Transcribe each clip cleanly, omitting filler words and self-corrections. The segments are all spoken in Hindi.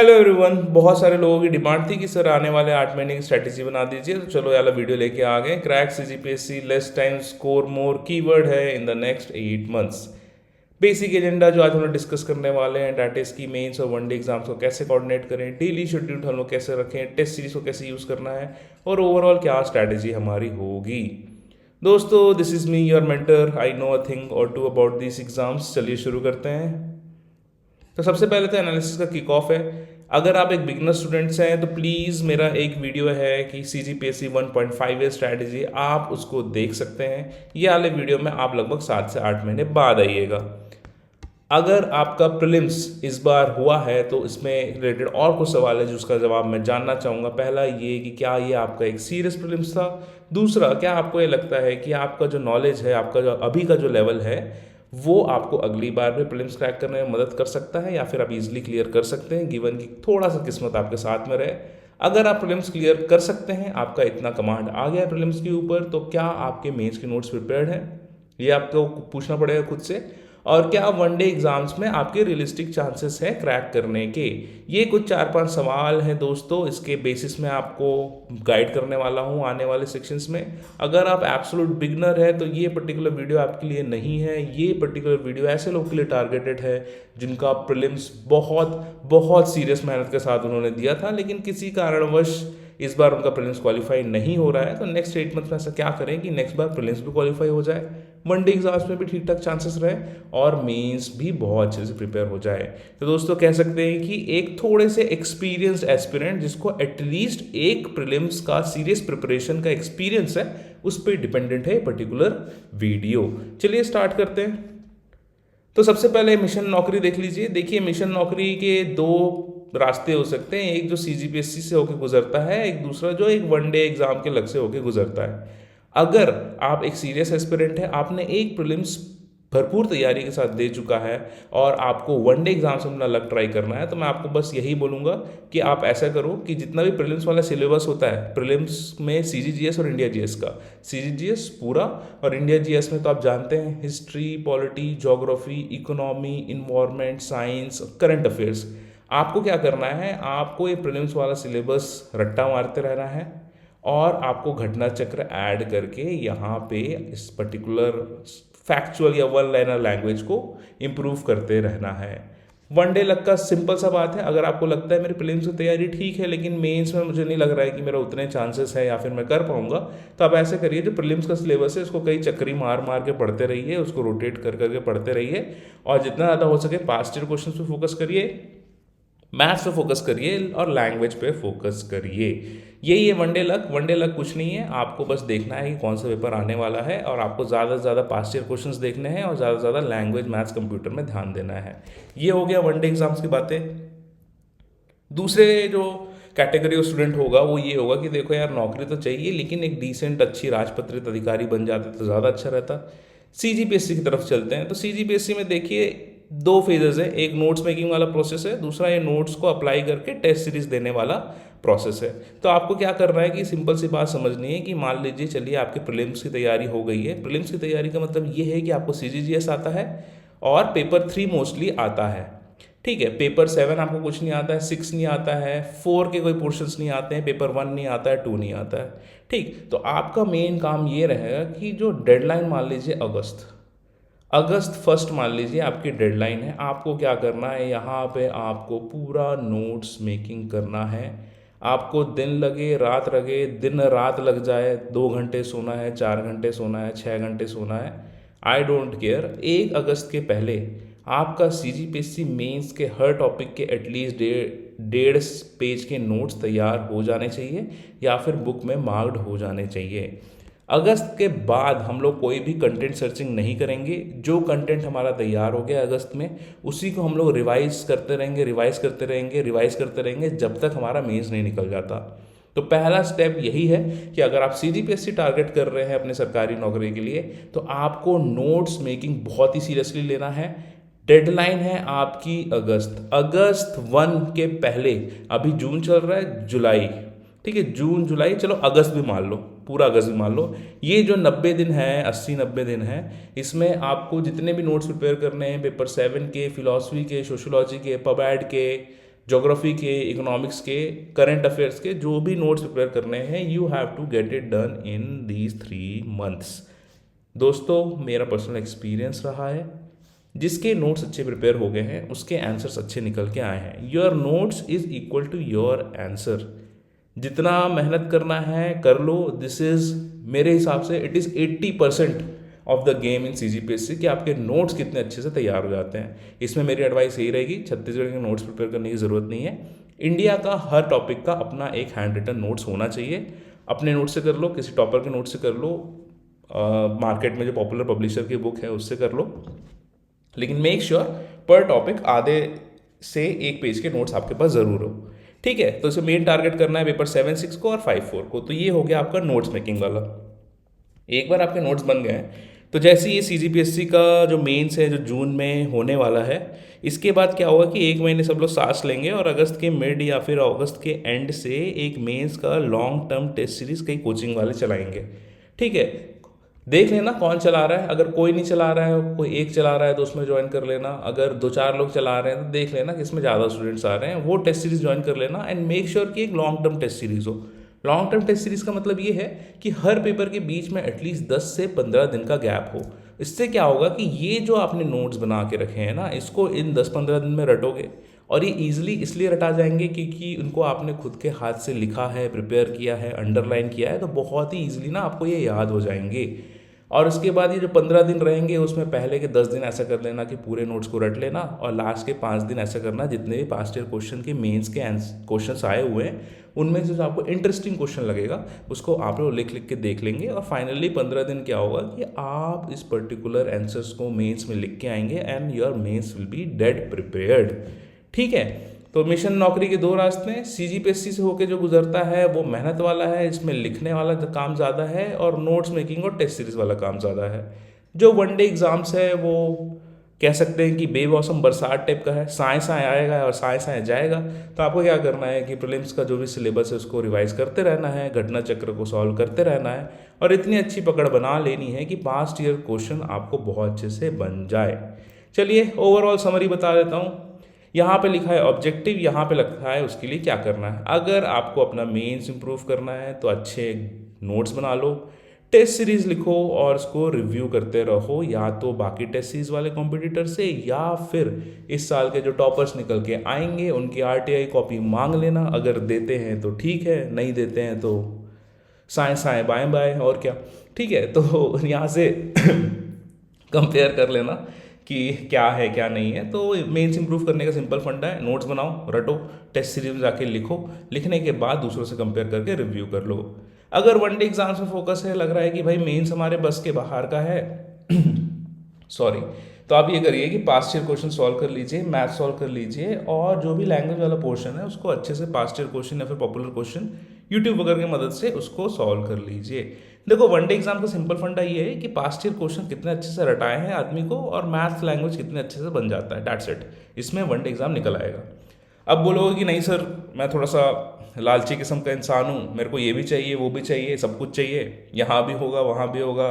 Hello everyone. बहुत सारे लोगों की डिमांड थी कि सर आने वाले 8 महीने की स्ट्रैटेजी बना दीजिए, तो चलो यार वीडियो लेके आ गए। Crack CGPSC less time score more keyword है in the next 8 months. Basic agenda जो आज हम लोग डिस्कस करने वाले हैं, डेट इज की मेंस और वनडे एग्जाम्स को कैसे कोऑर्डिनेट करें, डेली शेड्यूल हम लोग कैसे रखें, टेस्ट सीरीज को कैसे यूज़ करना है और ओवरऑल क्या स्ट्रैटेजी हमारी होगी। दोस्तों, this is me your mentor, I know a thing और टू अबाउट दिस एग्जाम्स। चलिए शुरू करते हैं। तो सबसे पहले तो एनालिसिस का किक ऑफ है। अगर आप एक बिगनर स्टूडेंट्स हैं तो प्लीज़ मेरा एक वीडियो है कि C G P S C 1.5 year strategy, आप उसको देख सकते हैं। ये वाले वीडियो में आप लगभग 7 से 8 महीने बाद आइएगा। अगर आपका प्रीलिम्स इस बार हुआ है तो इसमें रिलेटेड और कुछ सवाल है जिसका जवाब मैं जानना चाहूँगा। पहला ये कि क्या ये आपका एक सीरियस प्रीलिम्स था। दूसरा, क्या आपको ये लगता है कि आपका जो नॉलेज है, आपका जो अभी का जो लेवल है, वो आपको अगली बार में प्रीलिम्स क्रैक करने में मदद कर सकता है या फिर आप इजीली क्लियर कर सकते हैं, गिवन कि थोड़ा सा किस्मत आपके साथ में रहे। अगर आप प्रीलिम्स क्लियर कर सकते हैं, आपका इतना कमांड आ गया है प्रीलिम्स के ऊपर, तो क्या आपके मेंस के नोट्स प्रिपेयर्ड हैं, ये आपको पूछना पड़ेगा खुद से। और क्या वनडे एग्जाम्स में आपके रियलिस्टिक चांसेस हैं क्रैक करने के। ये कुछ 4-5 सवाल हैं दोस्तों, इसके बेसिस में आपको गाइड करने वाला हूँ आने वाले सेक्शंस में। अगर आप एब्सोल्यूट बिगनर है तो ये पर्टिकुलर वीडियो आपके लिए नहीं है। ये पर्टिकुलर वीडियो ऐसे लोगों के लिए टारगेटेड है जिनका प्रीलिम्स बहुत बहुत सीरियस मेहनत के साथ उन्होंने दिया था, लेकिन किसी कारणवश इस बार उनका प्रीलिम्स क्वालिफाई नहीं हो रहा है। तो नेक्स्ट 8 मंथ में ऐसा क्या करें कि नेक्स्ट बार प्रीलिम्स भी क्वालिफाई हो जाए, वनडे एग्जाम्स में भी ठीक ठाक चांसेस रहे और मेंस भी बहुत अच्छे से प्रिपेयर हो जाए। तो दोस्तों, कह सकते हैं कि एक थोड़े से एक्सपीरियंस्ड एस्पिरेंट जिसको एटलीस्ट एक प्रीलिम्स का सीरियस प्रिपरेशन का एक्सपीरियंस है, उस पर डिपेंडेंट है पर्टिकुलर वीडियो। चलिए स्टार्ट करते हैं। तो सबसे पहले मिशन नौकरी देख लीजिए। देखिए, मिशन नौकरी के दो रास्ते हो सकते हैं। एक जो सीजीपीएससी से होकर गुजरता है, एक दूसरा जो एक वनडे एग्जाम के लग से होकर गुजरता है। अगर आप एक सीरियस एस्पिरेंट है, आपने एक प्रीलिम्स भरपूर तैयारी के साथ दे चुका है और आपको वनडे एग्जाम से अपना लक ट्राई करना है, तो मैं आपको बस यही बोलूँगा कि आप ऐसा करो कि जितना भी प्रीलिम्स वाला सिलेबस होता है, प्रीलिम्स में सीजीजीएस और इंडिया जीएस का, सीजीजीएस पूरा और इंडिया जीएस में तो आप जानते हैं history, polity, geography, economy, environment, science, current affairs. आपको क्या करना है, आपको ये प्रीलिम्स वाला सिलेबस रट्टा मारते रहना है और आपको घटना चक्र ऐड करके यहाँ पे इस पर्टिकुलर फैक्चुअल या वन लाइनर लैंग्वेज को इम्प्रूव करते रहना है। वनडे लक का सिंपल सा बात है। अगर आपको लगता है मेरी प्रीलिम्स की तैयारी ठीक है लेकिन मेंस में मुझे नहीं लग रहा है कि मेरा उतने चांसेस है या फिर मैं कर पाऊंगा, तो आप ऐसे करिए, जो प्रीलिम्स का सिलेबस है उसको कई चक्री मार मार के पढ़ते रहिए, उसको रोटेट कर करके पढ़ते रहिए और जितना ज़्यादा हो सके पास्ट ईयर क्वेश्चन पे फोकस करिए, मैथ्स पे फोकस करिए और लैंग्वेज पे फोकस करिए। यही है वनडे लक। वनडे लक कुछ नहीं है, आपको बस देखना है कि कौन सा पेपर आने वाला है और आपको ज़्यादा से ज़्यादा पास्ट ईयर क्वेश्चंस देखने हैं और ज़्यादा से ज़्यादा लैंग्वेज, मैथ्स, कंप्यूटर में ध्यान देना है। ये हो गया वनडे एग्जाम्स की बातें। दूसरे जो कैटेगरी ऑफ स्टूडेंट होगा वो ये होगा कि देखो यार, नौकरी तो चाहिए लेकिन एक डिसेंट अच्छी राजपत्रित अधिकारी बन जाते तो ज़्यादा अच्छा रहता। सीजीपीएससी की तरफ चलते हैं। तो सीजीपीएससी में देखिए दो फेजेस है, एक नोट्स मेकिंग वाला प्रोसेस है, दूसरा ये नोट्स को अप्लाई करके टेस्ट सीरीज देने वाला प्रोसेस है। तो आपको क्या करना है कि सिंपल सी बात समझनी है कि मान लीजिए चलिए आपके प्रीलिम्स की तैयारी हो गई है। प्रीलिम्स की तैयारी का मतलब ये है कि आपको सीजीजीएस आता है और पेपर 3 मोस्टली आता है, ठीक है। पेपर 7 आपको कुछ नहीं आता है, 6 नहीं आता है, 4 के कोई पोर्शंस नहीं आते हैं, पेपर 1 नहीं आता है, 2 नहीं आता है, ठीक। तो आपका मेन काम ये रहेगा कि जो डेडलाइन मान लीजिए अगस्त 1 मान लीजिए आपकी डेडलाइन है, आपको क्या करना है, यहाँ पे आपको पूरा नोट्स मेकिंग करना है। आपको दिन लगे रात लगे, दिन रात लग जाए, 2 घंटे सोना है, 4 घंटे सोना है, 6 घंटे सोना है, आई डोंट केयर। 1 अगस्त के पहले आपका सीजीपीएससी मेंस के हर टॉपिक के एटलीस्ट 1.5 पेज के नोट्स तैयार हो जाने चाहिए या फिर बुक में मार्क्ड हो जाने चाहिए। अगस्त के बाद हम लोग कोई भी कंटेंट सर्चिंग नहीं करेंगे। जो कंटेंट हमारा तैयार हो गया अगस्त में, उसी को हम लोग रिवाइज करते रहेंगे जब तक हमारा मेंस नहीं निकल जाता। तो पहला स्टेप यही है कि अगर आप सीजीपीएससी टारगेट कर रहे हैं अपने सरकारी नौकरी के लिए, तो आपको नोट्स मेकिंग बहुत ही सीरियसली लेना है। डेडलाइन है आपकी अगस्त 1 के पहले। अभी जून चल रहा है, जुलाई, ठीक है, जून जुलाई, चलो अगस्त भी मान लो, पूरा अगस्त भी मान लो। ये जो 90 दिन है, 80-90 दिन है, इसमें आपको जितने भी नोट्स प्रिपेयर करने हैं, पेपर 7 के, फिलॉसफी के, सोशोलॉजी के, पब एड के, ज्योग्राफी के, इकोनॉमिक्स के, करंट अफेयर्स के जो भी नोट्स प्रिपेयर करने हैं, you have to get it done in these 3 months। दोस्तों, मेरा पर्सनल एक्सपीरियंस रहा है, जिसके नोट्स अच्छे प्रिपेयर हो गए हैं उसके आंसर्स अच्छे निकल के आए हैं। Your notes is equal to your answer. जितना मेहनत करना है कर लो। दिस इज मेरे हिसाब से it is 80% of the game in CGPSC कि आपके नोट्स कितने अच्छे से तैयार हो जाते हैं। इसमें मेरी एडवाइस यही रहेगी, छत्तीसगढ़ के नोट्स प्रिपेयर करने की ज़रूरत नहीं है। इंडिया का हर टॉपिक का अपना एक हैंड रिटन नोट्स होना चाहिए। अपने नोट से कर लो, किसी टॉपर के नोट से कर लो, मार्केट में जो पॉपुलर पब्लिशर की बुक है उससे कर लो, लेकिन मेक श्योर पर टॉपिक आधे से 1 पेज के नोट्स आपके पास ज़रूर हो। ठीक है, तो इसे मेन टारगेट करना है पेपर 7-6 को और 5-4 को। तो ये हो गया आपका नोट्स मेकिंग वाला। एक बार आपके नोट्स बन गए हैं तो जैसे ये CGPSC का जो मेंस है जो जून में होने वाला है, इसके बाद क्या होगा कि 1 महीने सब लोग सांस लेंगे और अगस्त के मिड या फिर अगस्त के एंड से एक मेंस का लॉन्ग टर्म टेस्ट सीरीज कई कोचिंग वाले चलाएंगे। ठीक है, देख लेना कौन चला रहा है। अगर कोई नहीं चला रहा है, कोई एक चला रहा है तो उसमें ज्वाइन कर लेना। अगर 2-4 लोग चला रहे हैं तो देख लेना कि इसमें ज़्यादा स्टूडेंट्स आ रहे हैं, वो टेस्ट सीरीज ज्वाइन कर लेना। एंड मेक श्योर कि एक लॉन्ग टर्म टेस्ट सीरीज हो। लॉन्ग टर्म टेस्ट सीरीज का मतलब ये है कि हर पेपर के बीच में एटलीस्ट 10 से 15 दिन का गैप हो। इससे क्या होगा कि ये जो आपने नोट्स बना के रखे हैं ना, इसको इन 10-15 दिन में रटोगे और ये ईजिली इसलिए रटा जाएंगे क्योंकि उनको आपने खुद के हाथ से लिखा है, प्रिपेयर किया है, अंडरलाइन किया है, तो बहुत ही ईजिली ना आपको ये याद हो जाएंगे। और उसके बाद ये जो 15 दिन रहेंगे उसमें पहले के 10 दिन ऐसा कर लेना कि पूरे नोट्स को रट लेना, और लास्ट के 5 दिन ऐसा करना जितने भी पास्ट ईयर क्वेश्चन के मेंस के क्वेश्चंस आए हुए हैं उनमें से जो आपको इंटरेस्टिंग क्वेश्चन लगेगा उसको आप लोग लिख लिख के देख लेंगे। और फाइनली 15 दिन क्या होगा कि आप इस पर्टिकुलर आंसर्स को मेंस में लिख के आएंगे and your mains will be dead prepared. ठीक है, तो मिशन नौकरी के 2 रास्ते हैं। CGPSC से होके जो गुजरता है वो मेहनत वाला है, इसमें लिखने वाला काम ज़्यादा है, और नोट्स मेकिंग और टेस्ट सीरीज वाला काम ज़्यादा है। जो वनडे एग्जाम्स है वो कह सकते हैं कि बेमौसम बरसात टाइप का है, साए साए आएगा और साए साए जाएगा। तो आपको क्या करना है कि प्रीलिम्स का जो भी सिलेबस है उसको रिवाइज करते रहना है, घटना चक्र को सॉल्व करते रहना है, और इतनी अच्छी पकड़ बना लेनी है कि पास्ट ईयर क्वेश्चन आपको बहुत अच्छे से बन जाए। चलिए ओवरऑल समरी बता देता हूँ। यहाँ पे लिखा है ऑब्जेक्टिव, यहाँ पे लिखा है उसके लिए क्या करना है। अगर आपको अपना मेंस इंप्रूव करना है तो अच्छे नोट्स बना लो, टेस्ट सीरीज लिखो और उसको रिव्यू करते रहो, या तो बाकी टेस्ट सीरीज वाले कॉम्पिटिटर से या फिर इस साल के जो टॉपर्स निकल के आएंगे उनकी RTI कॉपी मांग लेना। अगर देते हैं तो ठीक है, नहीं देते हैं तो साए साए बाय बाय, और क्या। ठीक है, तो यहाँ से कंपेयर कर लेना कि क्या है क्या नहीं है। तो मेंस इंप्रूव करने का सिंपल फंडा है, नोट्स बनाओ, रटो, टेस्ट सीरीज में जाके लिखो, लिखने के बाद दूसरों से कंपेयर करके रिव्यू कर लो। अगर वनडे एग्जाम्स में फोकस है, लग रहा है कि भाई मेंस हमारे बस के बाहर का है सॉरी, तो आप ये करिए कि पास्ट ईयर क्वेश्चन सॉल्व कर लीजिए, मैथ सॉल्व कर लीजिए, और जो भी लैंग्वेज वाला पोर्शन है उसको अच्छे से पास्ट ईयर क्वेश्चन या फिर पॉपुलर क्वेश्चन यूट्यूब वगैरह की मदद से उसको सॉल्व कर लीजिए। देखो, वनडे एग्जाम का सिंपल फंडा ये है कि पास्ट ईयर क्वेश्चन कितने अच्छे से रटाए हैं आदमी को, और मैथ्स लैंग्वेज कितने अच्छे से बन जाता है, दैट्स इट। इसमें वनडे एग्जाम निकल आएगा। अब बोलोगे कि नहीं सर, मैं थोड़ा सा लालची किस्म का इंसान हूँ, मेरे को ये भी चाहिए वो भी चाहिए, सब कुछ चाहिए, यहाँ भी होगा वहाँ भी होगा,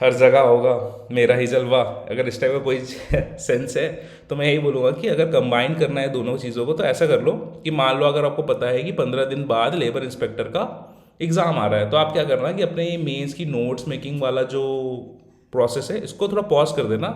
हर जगह होगा मेरा ही जलवा। अगर इस टाइप का कोई सेंस है तो मैं यही बोलूँगा कि अगर कंबाइन करना है दोनों चीज़ों को तो ऐसा कर लो कि मान लो अगर आपको पता है कि 15 दिन बाद लेबर इंस्पेक्टर का एग्ज़ाम आ रहा है, तो आप क्या करना कि अपने मेंस की नोट्स मेकिंग वाला जो प्रोसेस है इसको थोड़ा पॉज कर देना,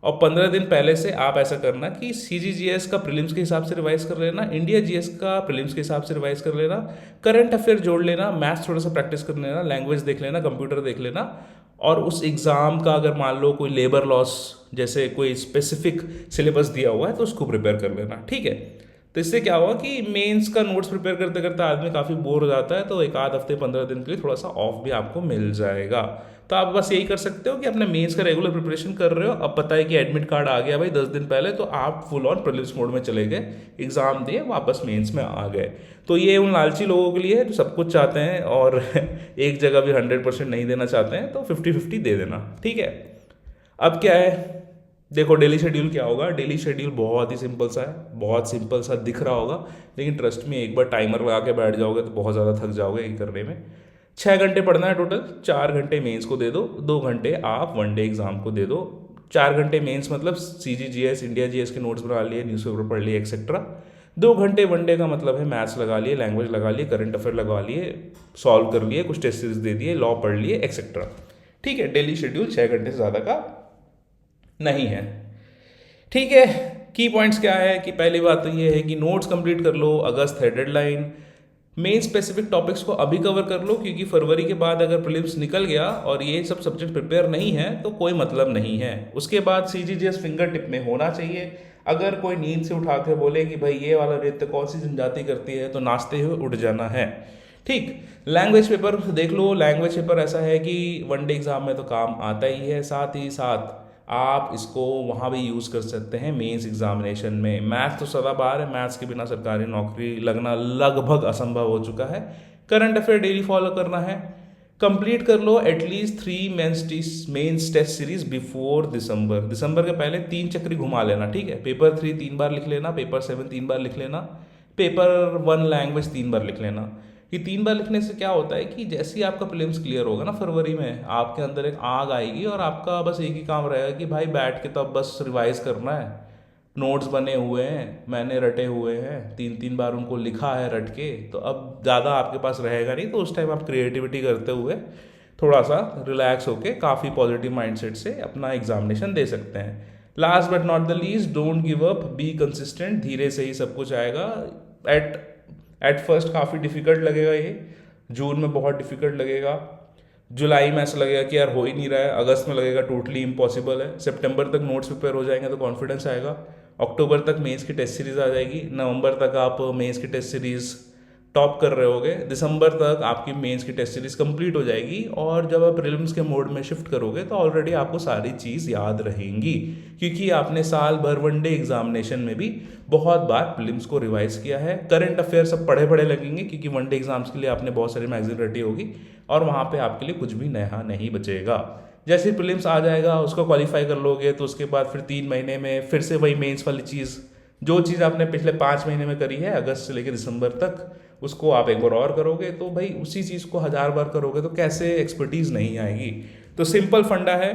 और 15 दिन पहले से आप ऐसा करना कि CGGS का प्रीलिम्स के हिसाब से रिवाइज कर लेना, इंडिया GS का प्रीलिम्स के हिसाब से रिवाइज कर लेना, करंट अफेयर जोड़ लेना, मैथ्स थोड़ा सा प्रैक्टिस कर लेना, लैंग्वेज देख लेना, कंप्यूटर देख लेना, और उस एग्ज़ाम का अगर मान लो कोई लेबर लॉस जैसे कोई स्पेसिफिक सिलेबस दिया हुआ है तो उसको प्रिपेयर कर लेना। ठीक है, तो इससे क्या होगा कि मेंस का नोट्स प्रिपेयर करते करते आदमी काफ़ी बोर हो जाता है, तो 1 आध हफ्ते 15 दिन के लिए थोड़ा सा ऑफ भी आपको मिल जाएगा। तो आप बस यही कर सकते हो कि अपने मेंस का रेगुलर प्रिपरेशन कर रहे हो, अब पता है कि एडमिट कार्ड आ गया भाई 10 दिन पहले, तो आप फुल ऑन प्रीलिम्स मोड में चले गए, एग्ज़ाम दिए, वापस मेंस में आ गए। तो ये उन लालची लोगों के लिए है जो सब कुछ चाहते हैं और एक जगह भी 100% नहीं देना चाहते हैं, तो 50-50 दे देना। ठीक है, अब क्या है, देखो डेली शेड्यूल क्या होगा। डेली शेड्यूल बहुत ही सिंपल सा है, बहुत सिंपल सा दिख रहा होगा, लेकिन ट्रस्ट में एक बार टाइमर लगा के बैठ जाओगे तो बहुत ज़्यादा थक जाओगे ये करने में। 6 घंटे पढ़ना है टोटल, 4 घंटे मेंस को दे दो, 2 घंटे आप वनडे एग्जाम को दे दो। 4 घंटे मेंस मतलब CGGS इंडिया जीएस के नोट्स बना लिए, न्यूज़पेपर पढ़ लिए एक्सेट्रा। 2 घंटे वनडे का मतलब है मैथ्स लगा लिए, लैंग्वेज लगा लिए, करंट अफेयर लगा लिए, सॉल्व कर लिए, कुछ टेस्ट सीरीज दे दिए, लॉ पढ़ लिए एक्सेट्रा। ठीक है, डेली शेड्यूल 6 घंटे से ज़्यादा का नहीं है। ठीक है, की पॉइंट्स क्या है कि पहली बात तो ये है कि नोट्स कंप्लीट कर लो, अगस्त है डेडलाइन। मेन स्पेसिफिक टॉपिक्स को अभी कवर कर लो, क्योंकि फरवरी के बाद अगर प्रीलिम्स निकल गया और ये सब सब्जेक्ट प्रिपेयर नहीं है तो कोई मतलब नहीं है। उसके बाद CGGS फिंगर टिप में होना चाहिए। अगर कोई नींद से उठा के बोले कि भाई ये वाला नृत्य कौन सी जनजाति करती है, तो नाचते हुए उठ जाना है। ठीक, लैंग्वेज पेपर देख लो। लैंग्वेज पेपर ऐसा है कि वनडे एग्जाम में तो काम आता ही है, साथ ही साथ आप इसको वहाँ भी यूज़ कर सकते हैं मेंस एग्जामिनेशन में। मैथ्स तो सदाबहार है, मैथ्स के बिना सरकारी नौकरी लगना लगभग असंभव हो चुका है। करंट अफेयर डेली फॉलो करना है। कंप्लीट कर लो at least 3 mains test series before December के पहले 3 चक्री घुमा लेना। ठीक है, पेपर 3 3 बार लिख लेना, पेपर 7 3 बार लिख लेना, पेपर 1 लैंग्वेज 3 बार लिख लेना। ये 3 बार लिखने से क्या होता है कि जैसे ही आपका प्रीलिम्स क्लियर होगा ना फरवरी में, आपके अंदर एक आग आएगी और आपका बस एक ही काम रहेगा कि भाई बैठ के तो अब बस रिवाइज करना है। नोट्स बने हुए हैं, मैंने रटे हुए हैं, 3 बार उनको लिखा है रट के, तो अब ज़्यादा आपके पास रहेगा नहीं। तो उस टाइम आप क्रिएटिविटी करते हुए थोड़ा सा रिलैक्स होके काफ़ी पॉजिटिव माइंडसेट से अपना एग्जामिनेशन दे सकते हैं। Last but not the least, don't give up, be consistent. धीरे से ही सब कुछ आएगा। एट फर्स्ट काफ़ी डिफिकल्ट लगेगा ये, जून में बहुत डिफिकल्ट लगेगा, जुलाई में ऐसा लगेगा कि यार हो ही नहीं रहा है, अगस्त में लगेगा टोटली इम्पॉसिबल है, सितंबर तक नोट्स प्रिपेयर हो जाएंगे तो कॉन्फिडेंस आएगा, अक्टूबर तक मेंस की टेस्ट सीरीज आ जाएगी, नवंबर तक आप मेंस की टेस्ट सीरीज टॉप कर रहे होगे, दिसंबर तक आपकी मेंस की टेस्ट सीरीज कंप्लीट हो जाएगी, और जब आप प्रीलिम्स के मोड में शिफ्ट करोगे तो ऑलरेडी आपको सारी चीज़ याद रहेंगी, क्योंकि आपने साल भर वनडे एग्जामिनेशन में भी बहुत बार प्रीलिम्स को रिवाइज किया है। करंट अफेयर सब पढ़े पढ़े लगेंगे, क्योंकि वनडे एग्जाम्स के लिए आपने बहुत सारी मैगजीन रटी होगी और वहाँ पे आपके लिए कुछ भी नया नहीं बचेगा। जैसे प्रीलिम्स आ जाएगा, उसको क्वालिफाई कर लोगे तो उसके बाद फिर 3 महीने में फिर से वही मेंस वाली चीज़, जो चीज़ आपने पिछले 5 महीने में करी है अगस्त से लेकर दिसंबर तक, उसको आप एक बार और करोगे, तो भाई उसी चीज़ को 1000 बार करोगे तो कैसे एक्सपर्टीज नहीं आएगी। तो सिंपल फंडा है,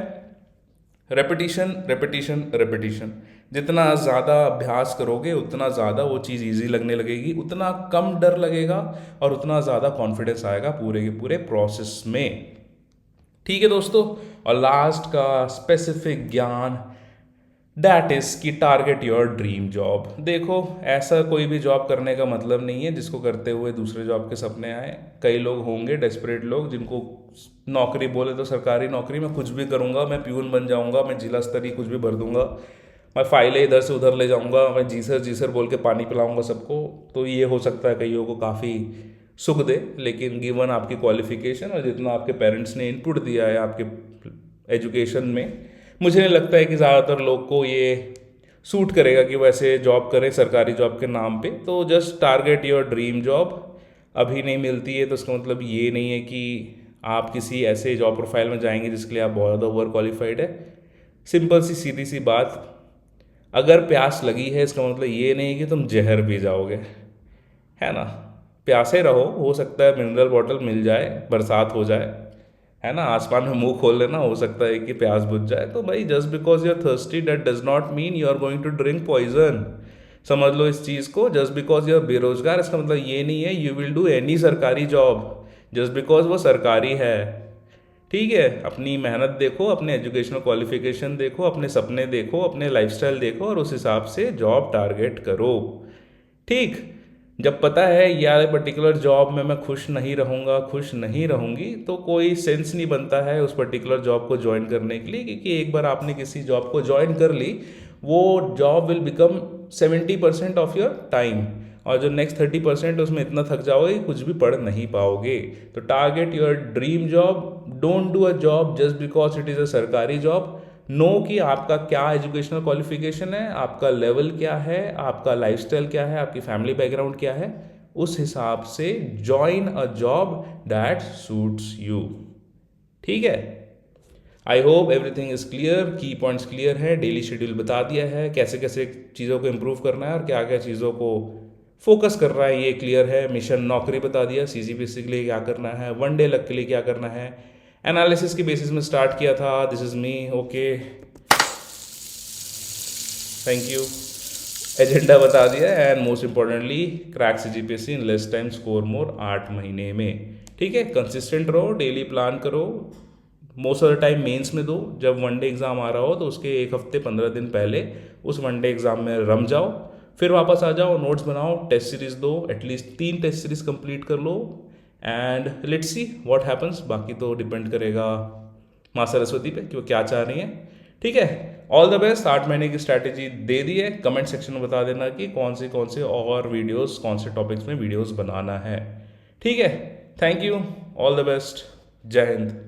रेपिटिशन रेपिटिशन रेपिटिशन। जितना ज़्यादा अभ्यास करोगे उतना ज़्यादा वो चीज़ ईजी लगने लगेगी, उतना कम डर लगेगा और उतना ज़्यादा कॉन्फिडेंस आएगा पूरे के पूरे प्रोसेस में। ठीक है दोस्तों, और लास्ट का स्पेसिफिक ज्ञान, दैट इज़ कि टारगेट योर ड्रीम जॉब। देखो, ऐसा कोई भी जॉब करने का मतलब नहीं है जिसको करते हुए दूसरे जॉब के सपने आए। कई लोग होंगे डेस्परेट लोग जिनको नौकरी बोले तो सरकारी नौकरी, मैं कुछ भी करूँगा, मैं प्यून बन जाऊँगा, मैं जिला स्तरीय कुछ भी भर दूंगा, मैं फाइलें इधर से उधर ले जाऊँगा, मैं जी सर बोल के पानी पिलाऊँगा सबको। तो ये हो सकता है कईयों को काफ़ी सुख दे, लेकिन गिवन आपकी क्वालिफिकेशन और जितना आपके पेरेंट्स ने इनपुट दिया है आपके एजुकेशन में, मुझे नहीं लगता है कि ज़्यादातर लोग को ये सूट करेगा कि वैसे जॉब करें सरकारी जॉब के नाम पे। तो just target your dream job. अभी नहीं मिलती है तो इसका मतलब ये नहीं है कि आप किसी ऐसे जॉब प्रोफाइल में जाएंगे जिसके लिए आप बहुत ज़्यादा ओवर क्वालिफाइड है। सिंपल सी सीधी सी बात, अगर प्यास लगी है इसका मतलब ये नहीं है कि तुम जहर पी जाओगे, है ना। प्यासे रहो, हो सकता है मिनरल बॉटल मिल जाए, बरसात हो जाए, है ना, आसमान में मुंह खोल लेना, हो सकता है कि प्यास बुझ जाए। तो भाई just because you are thirsty that does not mean you are going to drink poison. समझ लो इस चीज़ को, जस्ट बिकॉज यू आर बेरोजगार इसका मतलब ये नहीं है यू विल डू एनी सरकारी जॉब जस्ट बिकॉज वो सरकारी है। ठीक है, अपनी मेहनत देखो, अपने एजुकेशनल क्वालिफिकेशन देखो, अपने सपने देखो, अपने लाइफस्टाइल देखो और उस हिसाब से जॉब टारगेट करो। ठीक, जब पता है यार पर्टिकुलर जॉब में मैं खुश नहीं रहूँगा, खुश नहीं रहूँगी, तो कोई सेंस नहीं बनता है उस पर्टिकुलर जॉब को ज्वाइन करने के लिए, क्योंकि एक बार आपने किसी जॉब को ज्वाइन कर ली, वो job will become 70% of your time, और जो नेक्स्ट 30% उसमें इतना थक जाओगे कि कुछ भी पढ़ नहीं पाओगे। तो target your dream job, don't do a job just because it is a सरकारी जॉब। नो कि आपका क्या एजुकेशनल क्वालिफिकेशन है, आपका लेवल क्या है, आपका लाइफस्टाइल क्या है, आपकी फैमिली बैकग्राउंड क्या है, उस हिसाब से join a job that suits you. ठीक है, I hope everything is clear, की पॉइंट्स क्लियर है, डेली शेड्यूल बता दिया है, कैसे कैसे चीज़ों को इम्प्रूव करना है और क्या क्या चीज़ों को फोकस कर रहा है ये क्लियर है। मिशन नौकरी बता दिया, CGPSC के लिए क्या करना है, वनडे लक के लिए क्या करना है, एनालिसिस की बेसिस में स्टार्ट किया था। This is me, okay. Thank you. Agenda बता दिया and most importantly crack CGPSC in less time score more 8 महीने में। ठीक है, कंसिस्टेंट रहो, डेली प्लान करो, most of the time mains में दो। जब वनडे एग्ज़ाम आ रहा हो तो उसके 1 हफ्ते 15 दिन पहले उस वनडे एग्ज़ाम में रम जाओ, फिर वापस आ जाओ, नोट्स बनाओ, टेस्ट सीरीज दो, एटलीस्ट 3 टेस्ट सीरीज कंप्लीट कर लो and let's see what happens. बाकी तो डिपेंड करेगा माँ सरस्वती पे कि वो क्या चाह रही हैं। ठीक है, ऑल द बेस्ट। 8 महीने की स्ट्रैटेजी दे दी है। कमेंट सेक्शन में बता देना कि कौन से और वीडियोस, कौन से टॉपिक्स में वीडियोस बनाना है। ठीक है, thank you, all the best, जय हिंद।